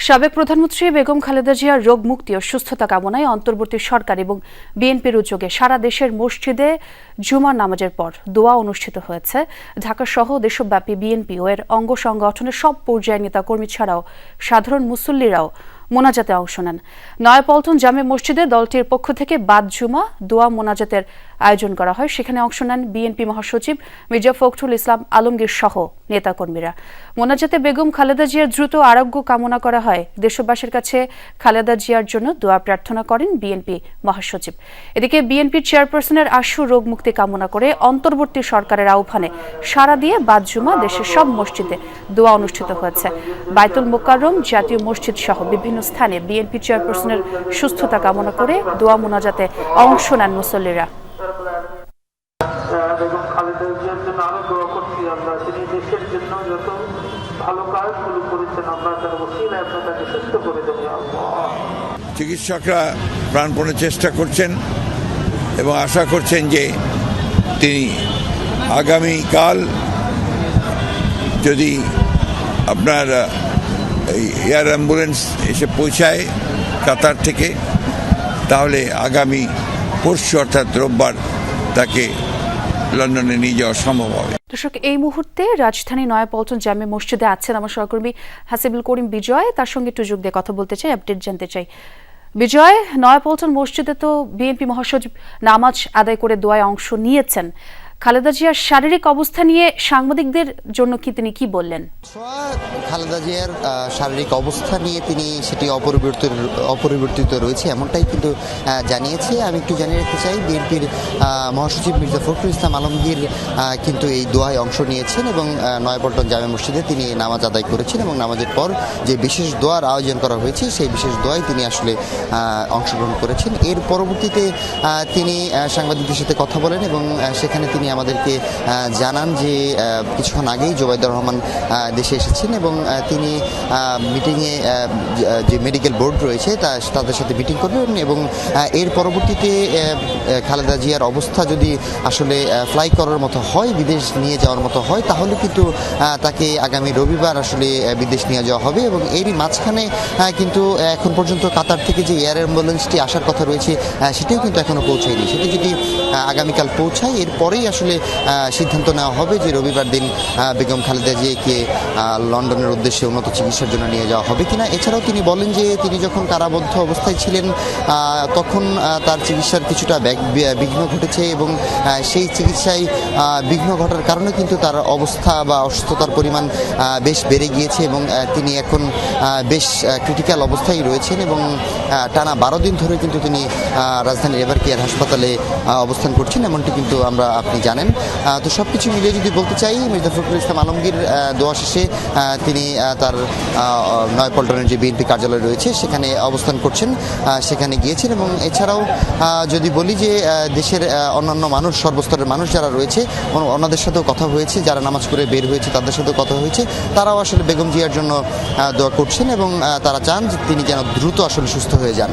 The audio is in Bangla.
সাবেক প্রধানমন্ত্রী বেগম খালেদা জিয়ার রোগ মুক্তি ও সুস্থতা কামনায় অন্তর্বর্তী সরকার এবং বিএনপির উদ্যোগে সারা দেশের মসজিদে জুমার নামাজের পর দোয়া অনুষ্ঠিত হয়েছে। ঢাকা সহ দেশব্যাপী বিএনপি ও এর অঙ্গ সংগঠনের সব পর্যায়ের নেতাকর্মী ছাড়াও সাধারণ মুসল্লিরাও মোনাজাতে অংশ নেন। নয়াপল্টন জামে মসজিদে দলটির পক্ষ থেকে বাদ জুমা দোয়া মোনাজাতের আয়োজন করা হয়। সেখানে অংশ নেন বিএনপি মহাসচিব মির্জা ফখরুল ইসলাম আলমগীর সহ নেতাকর্মীরা। মোনাজাতে বেগম খালেদা জিয়ার দ্রুত আরোগ্য কামনা করা হয়। দেশবাসীর কাছে খালেদা জিয়ার জন্য দোয়া প্রার্থনা করেন বিএনপি মহাসচিব। এদিকে বিএনপির চেয়ারপারসনের আশু রোগ মুক্তি কামনা করে অন্তর্বর্তী সরকারের আহ্বানে সাড়া দিয়ে বাদ জুমা দেশের সব মসজিদে দোয়া অনুষ্ঠিত হয়েছে। বাইতুল মোকাররম, জাতীয় মসজিদ সহ বিভিন্ন স্থানে বিএনপি চেয়ারপারসনের সুস্থতা কামনা করে দোয়া মোনাজাতে অংশ নেন মুসল্লিরা। বেগম খালেদা জিয়ার জন্য আরো দোয়া করছি আমরা, তিনি দেশের জন্য যত ভালো কাজগুলো করেছেন আমরা তার ওসিলায় আপনি তাকে সুস্থ করে দেবেন। চিকিৎসকরা প্রাণপণে চেষ্টা করছেন এবং আশা করছেন যে তিনি আগামীকাল যদি আপনার এয়ার অ্যাম্বুলেন্স এসে পৌঁছায় কাতার থেকে, তাহলে আগামী পরশু অর্থাৎ রোববার তাকে লন্ডনে নিয়ে যাওয়া সম্ভব হবে। দর্শক, এই মুহূর্তে রাজধানী নয়াপল্টন জামে মসজিদে আছেন আমার সহকর্মী হাসিবুল করিম বিজয়। তার সঙ্গে একটু যোগ দিয়ে কথা বলতে চাই, আপডেট জানতে চাই। বিজয়, নয়াপল্টন মসজিদে তো বিএনপি মহাসচিব নামাজ আদায় করে দোয়ায় অংশ নিয়েছেন। খালেদা জিয়ার শারীরিক অবস্থা নিয়ে সাংবাদিকদের জন্য তিনি কি বললেন? খালেদা জিয়ার শারীরিক অবস্থা নিয়ে তিনি সেটি অপরিবর্তিত রয়েছে এমনটাই কিন্তু জানিয়েছে। আমি একটু জানিয়ে রাখতে চাই, বিএনপির মহাসচিব মির্জা ফখরুল ইসলাম আলমগীর কিন্তু এই দোয়ায় অংশ নিয়েছেন এবং নয়াপল্টন জামে মসজিদে তিনি নামাজ আদায় করেছেন এবং নামাজের পর যে বিশেষ দোয়ার আয়োজন করা হয়েছে সেই বিশেষ দোয়ায় তিনি আসলে অংশগ্রহণ করেছেন। এর পরবর্তীতে তিনি সাংবাদিকদের সাথে কথা বলেন এবং সেখানে তিনি আমাদেরকে জানান যে কিছুক্ষণ আগেই জোবাইদুর রহমান দেশে এসেছেন এবং তিনি মিটিংয়ে যে মেডিকেল বোর্ড রয়েছে তাদের সাথে মিটিং করবেন এবং এর পরবর্তীতে খালেদা জিয়ার অবস্থা যদি আসলে ফ্লাই করার মতো হয়, বিদেশ নিয়ে যাওয়ার মতো হয়, তাহলে কিন্তু তাকে আগামী রবিবার আসলে বিদেশ নিয়ে যাওয়া হবে এবং এরই মাঝখানে কিন্তু এখন পর্যন্ত কাতার থেকে যে এয়ার অ্যাম্বুলেন্সটি আসার কথা রয়েছে সেটিও কিন্তু এখনও পৌঁছায়নি। সেটি যদি আগামীকাল পৌঁছায়, এরপরেই আসলে সিদ্ধান্ত নেওয়া হবে যে রবিবার দিন বেগম খালেদা জিয়াকে লন্ডনের উদ্দেশ্যে উন্নত চিকিৎসার জন্য নিয়ে যাওয়া হবে কিনা। এছাড়াও তিনি বলেন যে তিনি যখন কারাবদ্ধ অবস্থায় ছিলেন তখন তার চিকিৎসার কিছুটা বিঘ্ন ঘটেছে এবং সেই চিকিৎসায় বিঘ্ন ঘটার কারণে কিন্তু তার অবস্থা বা অসুস্থতার পরিমাণ বেশ বেড়ে গিয়েছে এবং তিনি এখন বেশ ক্রিটিক্যাল অবস্থায় রয়েছেন এবং টানা 12 দিন ধরে কিন্তু তিনি রাজধানীর এভার কেয়ার হাসপাতালে অবস্থান করছেন, এমনটি কিন্তু আপনি জানেন। তো সব কিছু মিলিয়ে যদি বলতে চাই, মির্জা ফখরুল ইসলাম আলমগীর দোয়া শেষে তিনি তার নয়াপল্টনের যে বিএনপি কার্যালয় রয়েছে সেখানে অবস্থান করছেন, সেখানে গিয়েছেন এবং এছাড়াও যদি বলি যে দেশের অন্যান্য মানুষ, সর্বস্তরের মানুষ যারা রয়েছে ওনাদের সাথেও কথা হয়েছে, যারা নামাজ করে বের হয়েছে তাদের সাথেও কথা হয়েছে, তারাও আসলে বেগম জিয়ার জন্য দোয়া করছেন এবং তারা চান যে তিনি যেন দ্রুত আসলে সুস্থ হয়ে যান।